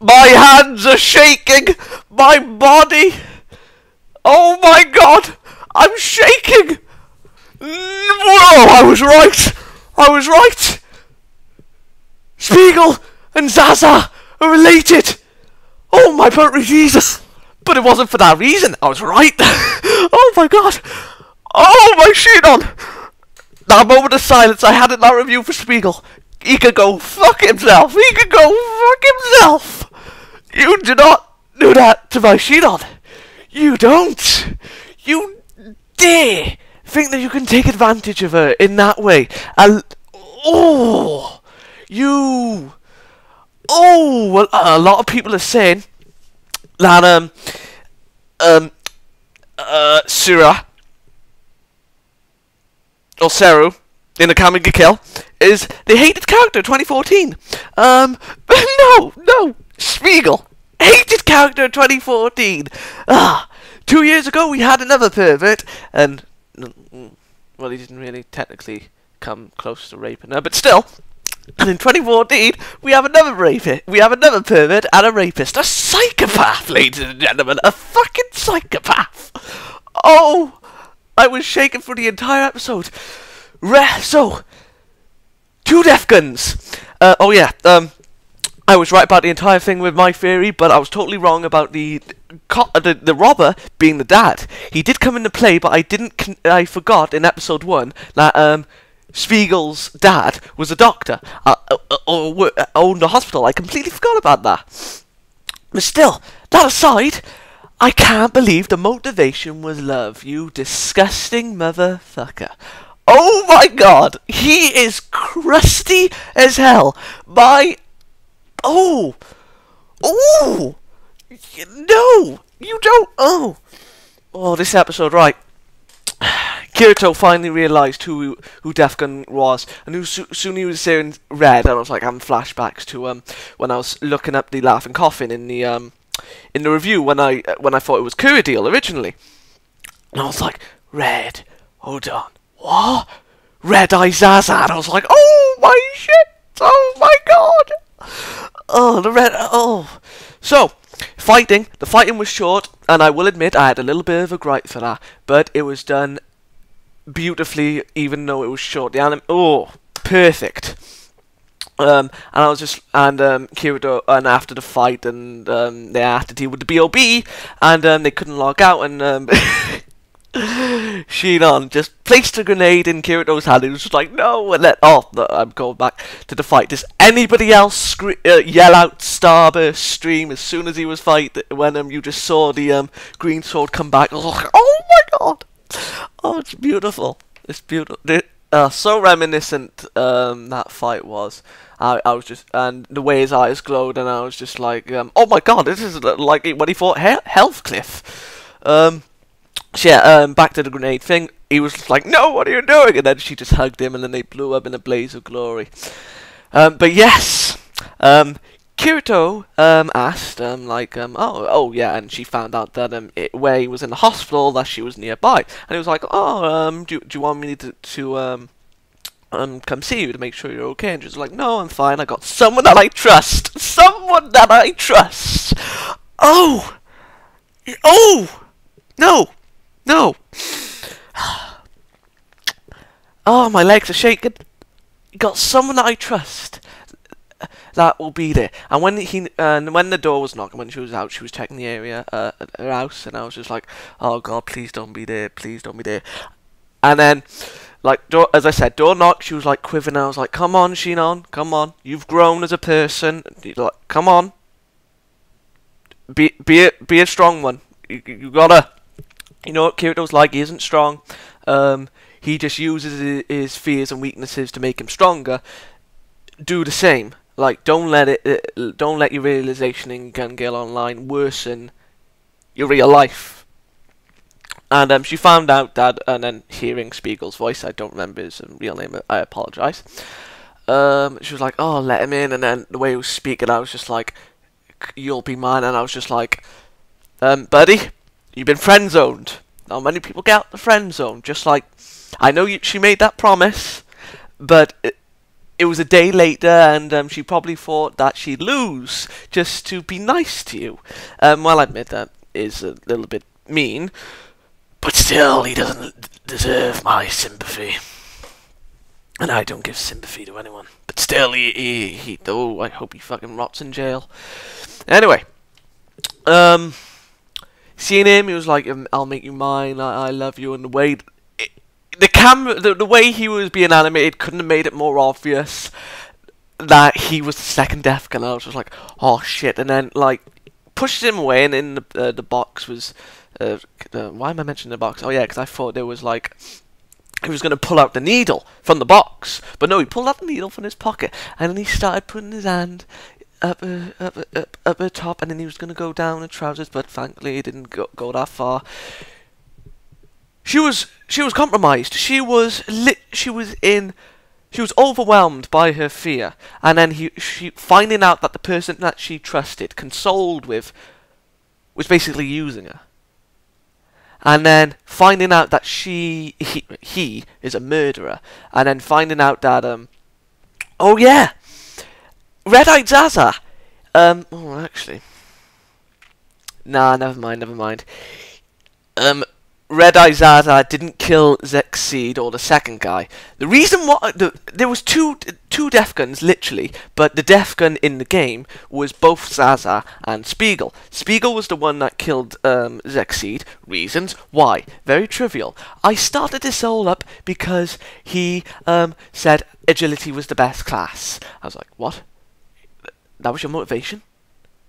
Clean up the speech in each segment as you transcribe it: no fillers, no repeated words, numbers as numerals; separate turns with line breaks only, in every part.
My hands are shaking! My body! Oh my god! I'm shaking! Whoa! I was right! I was right! Spiegel and Zaza are related! Oh my buttery Jesus! But it wasn't for that reason, I was right! Oh my god! Oh my Sinon! That moment of silence I had in that review for Spiegel. He could go fuck himself! He could go fuck himself! You do not do that to my Sinon! You don't! You dare think that you can take advantage of her in that way. Oh! You... Oh! Well, a lot of people are saying that, Sura, or Seru, in the Kami Kill, is the hated character 2014. No! Spiegel! Hated character 2014! 2 years ago we had another pervert, and... well, he didn't really technically come close to raping her, but still... And in 2014, we have another rapist. We have another pervert and a rapist. A psychopath, ladies and gentlemen. A fucking psychopath. Oh, I was shaken for the entire episode. So, 2 death guns. Oh yeah. I was right about the entire thing with my theory, but I was totally wrong about the robber being the dad. He did come into play, but I forgot in episode 1 that Spiegel's dad was a doctor, or owned a hospital. I completely forgot about that. But still, that aside, I can't believe the motivation was love, you disgusting motherfucker. Oh my god, he is crusty as hell. Oh! No! You don't! Oh, this episode, right. Kirito finally realised who Deathgun was, and soon he was saying red, and I was like having flashbacks to when I was looking up the laughing coffin in the review when I thought it was Kirito originally, and I was like, red, hold on, what? Red Eye Zaza, and I was like, oh my shit, oh my god, oh the red, oh, so. The fighting was short, and I will admit I had a little bit of a gripe for that, but it was done beautifully, even though it was short. The anime, perfect. And I was just, and Kirito, and after the fight, and they had to deal with the B.O.B, and they couldn't log out, and Sinon just placed a grenade in Kirito's hand. He was just like, no, and then, I'm going back to the fight. Does anybody else yell out Starburst stream as soon as he was when you just saw the green sword come back? I was like, oh my god! Oh, it's beautiful. It's beautiful. So reminiscent that fight was. I was just, and the way his eyes glowed, and I was just like, oh my god, this is like when he fought Healthcliff. So yeah, back to the grenade thing. He was just like, no, what are you doing? And then she just hugged him, and then they blew up in a blaze of glory. But yes, Kirito asked, oh yeah, and she found out that where he was in the hospital, that she was nearby, and he was like, do you want me to come see you to make sure you're okay? And she was like, no, I'm fine. I got someone that I trust. Someone that I trust. Oh, no. Oh, my legs are shaking. Got someone that I trust. That will be there. And when the door was knocked, when she was out, she was checking the area at her house, and I was just like, oh god, please don't be there, please don't be there. And then, like, as I said, door knocked, she was like quivering, and I was like, come on, Sinon, come on, you've grown as a person, like, come on, be a strong one. You gotta, you know what Kirito's like, he isn't strong. He just uses his fears and weaknesses to make him stronger. Do the same. Like, don't let your realization in Gale Online worsen your real life. And she found out that, and then hearing Spiegel's voice, I don't remember his real name, I apologise. She was like, oh, let him in, and then the way he was speaking, I was just like, you'll be mine, and I was just like, buddy, you've been friend-zoned. Not many people get out the friend zone, just like, I know she made that promise, but it was a day later, and she probably thought that she'd lose just to be nice to you. Well, I admit that is a little bit mean, but still, he doesn't deserve my sympathy. And I don't give sympathy to anyone. But still, oh, I hope he fucking rots in jail. Anyway, seeing him, he was like, I'll make you mine, I love you, and the way... The way he was being animated couldn't have made it more obvious that he was the second deaf gun. I was just like, oh shit, and then, like, pushed him away, and in the box was... why am I mentioning the box? Oh yeah, because I thought there was, like... He was going to pull out the needle from the box, but no, he pulled out the needle from his pocket, and then he started putting his hand up her top, and then he was going to go down her trousers, but thankfully it didn't go that far. She was compromised. She was overwhelmed by her fear, and then she finding out that the person that she trusted, consoled with, was basically using her. And then finding out that he is a murderer, and then finding out that oh yeah, Red-Eyed Zaza. Oh, actually, nah, never mind. Red-Eyed Zaza didn't kill Xaydam or the second guy. The reason why there was two death guns literally, but the death gun in the game was both Zaza and Spiegel. Spiegel was the one that killed Xaydam. Reasons why? Very trivial. I started this all up because he said agility was the best class. I was like, what? That was your motivation?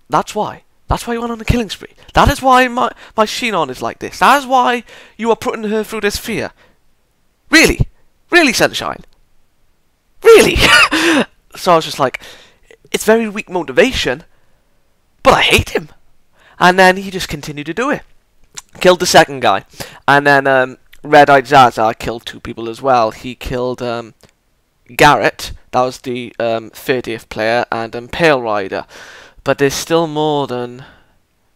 That's why. That's why you went on a killing spree. That is why my Sinon is like this. That is why you are putting her through this fear. Really? Really, Sunshine? Really? So I was just like, it's very weak motivation, but I hate him. And then he just continued to do it. Killed the second guy. And then Red-Eyed Zaza killed 2 people as well. He killed Garrett, that was the 30th player, and Pale Rider. But there's still more than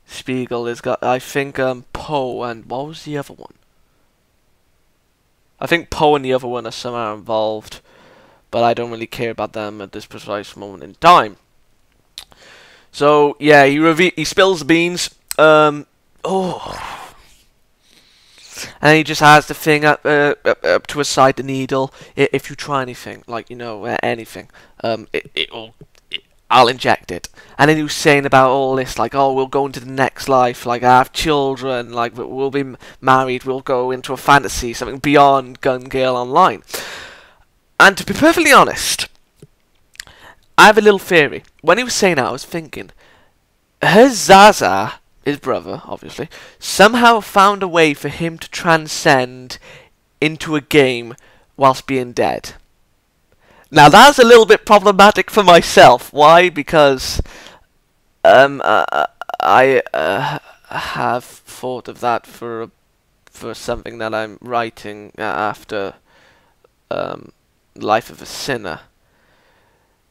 Spiegel. There's got, I think, Poe, and what was the other one? I think Poe and the other one are somehow involved, but I don't really care about them at this precise moment in time. So yeah, he spills the beans. Oh, and he just has the thing up to his side, the needle. If you try anything, like, you know, anything, I'll inject it. And then he was saying about all this, like, oh, we'll go into the next life, like, I have children, like, we'll be married, we'll go into a fantasy, something beyond Gale Online. And to be perfectly honest, I have a little theory. When he was saying that, I was thinking, has Zaza, his brother, obviously, somehow found a way for him to transcend into a game whilst being dead? Now that's a little bit problematic for myself. Why? Because I have thought of that for something that I'm writing after Life of a Sinner.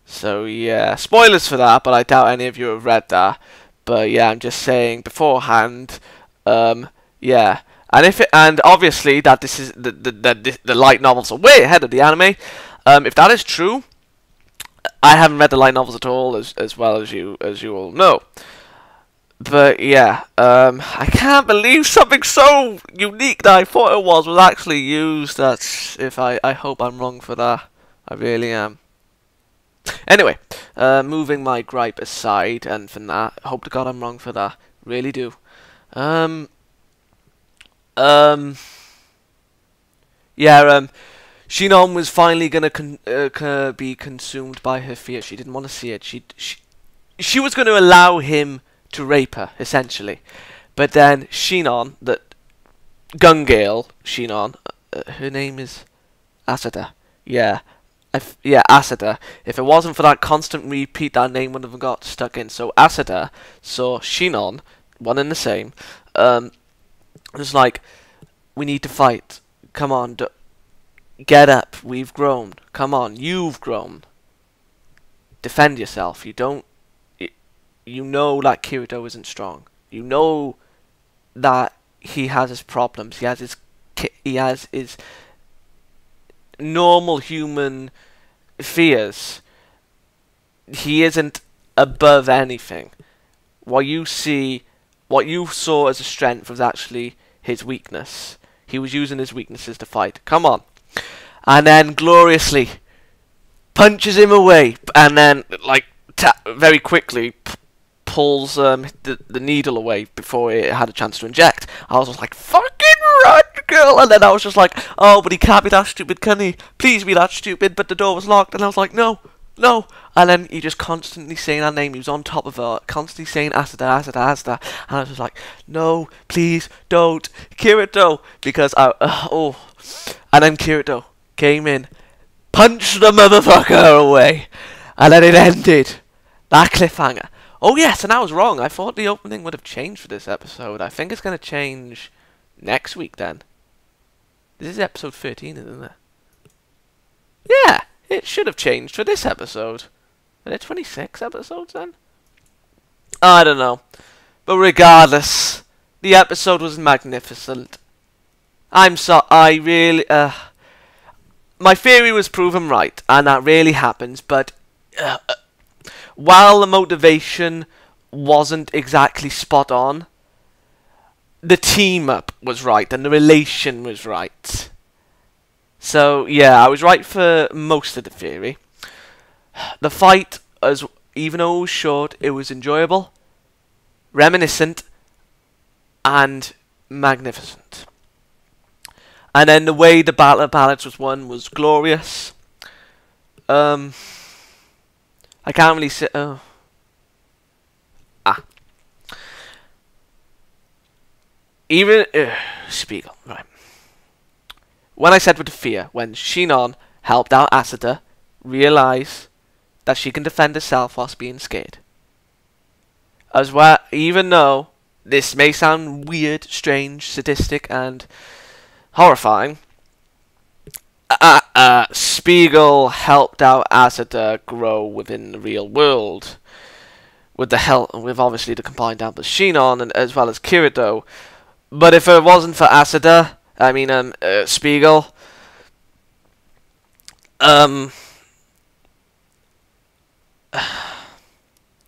So yeah, spoilers for that, but I doubt any of you have read that. But yeah, I'm just saying beforehand. Yeah, and obviously that this is the light novels are way ahead of the anime. If that is true, I haven't read the light novels at all, as well as you all know. But yeah, I can't believe something so unique that I thought it was actually used. That's I hope I'm wrong for that. I really am. Anyway, moving my gripe aside, and for that, hope to God I'm wrong for that. Really do. Yeah. Sinon was finally gonna be consumed by her fear. She didn't want to see it. She was going to allow him to rape her, essentially. But then Sinon, Gale, Sinon, her name is Asada. Yeah, Asada. If it wasn't for that constant repeat, that name would have got stuck in. So Asada saw Sinon, one and the same. It was like, we need to fight. Come on, get up, we've grown. Come on, you've grown. Defend yourself. You know that Kirito isn't strong. You know that he has his problems. He has his normal human fears, he isn't above anything. What you saw as a strength was actually his weakness. He was using his weaknesses to fight. Come on. And then gloriously punches him away, and then like very quickly pulls the needle away before it had a chance to inject. I was just like, fucking run, girl! And then I was just like, oh, but he can't be that stupid, can he? Please be that stupid. But the door was locked, and I was like, no, no. And then he just constantly saying our name. He was on top of her, constantly saying Asada, Asada, Asada. And I was just like, no, please don't, Kirito, because oh. And then Kirito came in, punched the motherfucker away, and then it ended. That cliffhanger. Oh yes, and I was wrong. I thought the opening would have changed for this episode. I think it's going to change next week then. This is episode 13, isn't it? Yeah, it should have changed for this episode. Are there 26 episodes then? I don't know. But regardless, the episode was magnificent. I really, my theory was proven right, and that really happens, but while the motivation wasn't exactly spot on, the team up was right, and the relation was right. So, yeah, I was right for most of the theory. The fight, even though it was short, it was enjoyable, reminiscent, and magnificent. And then the way the Battle of Ballads was won was glorious. I can't really say... Even... Spiegel, right. When I said with the fear, when Sinon helped out Asada realize that she can defend herself whilst being scared. As well, even though this may sound weird, strange, sadistic, and horrifying, Spiegel helped out Asada grow within the real world with the help, with obviously the combined help of Sinon and as well as Kirito. But if it wasn't for Asada, I mean Spiegel,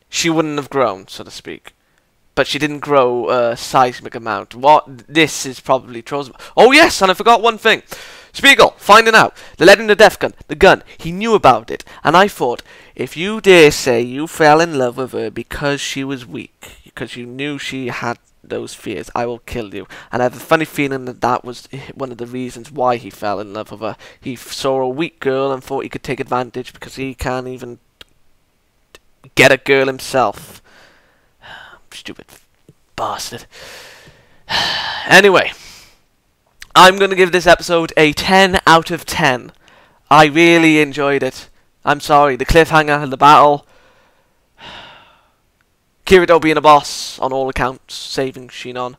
she wouldn't have grown, so to speak. But she didn't grow a seismic amount. This is probably trolls. Oh yes, and I forgot one thing. Spiegel, finding out the Legend of Death gun, the gun, he knew about it, and I thought, if you dare say you fell in love with her because she was weak, because you knew she had those fears, I will kill you. And I have a funny feeling that that was one of the reasons why he fell in love with her. He saw a weak girl and thought he could take advantage because he can't even get a girl himself. Stupid bastard. Anyway, I'm going to give this episode a 10 out of 10. I really enjoyed it. I'm sorry, the cliffhanger and the battle. Kirito being a boss on all accounts, saving Sinon.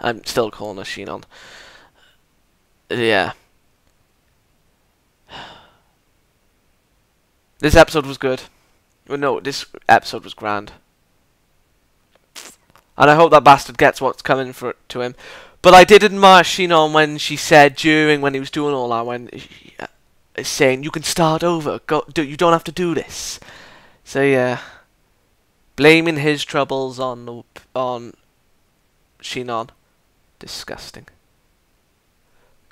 I'm still calling her Sinon. Yeah. This episode was good. Well, no, this episode was grand. And I hope that bastard gets what's coming to him. But I did admire Sinon when she said when he was doing all that, when saying, you can start over, you don't have to do this. So yeah, blaming his troubles on Sinon, disgusting.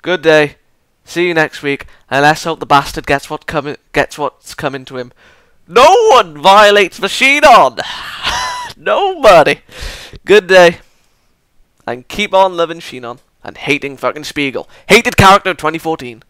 Good day, see you next week, and let's hope the bastard gets what's coming to him. No one violates the Sinon. Nobody. Good day. And keep on loving Sinon and hating fucking Spiegel. Hated character 2014.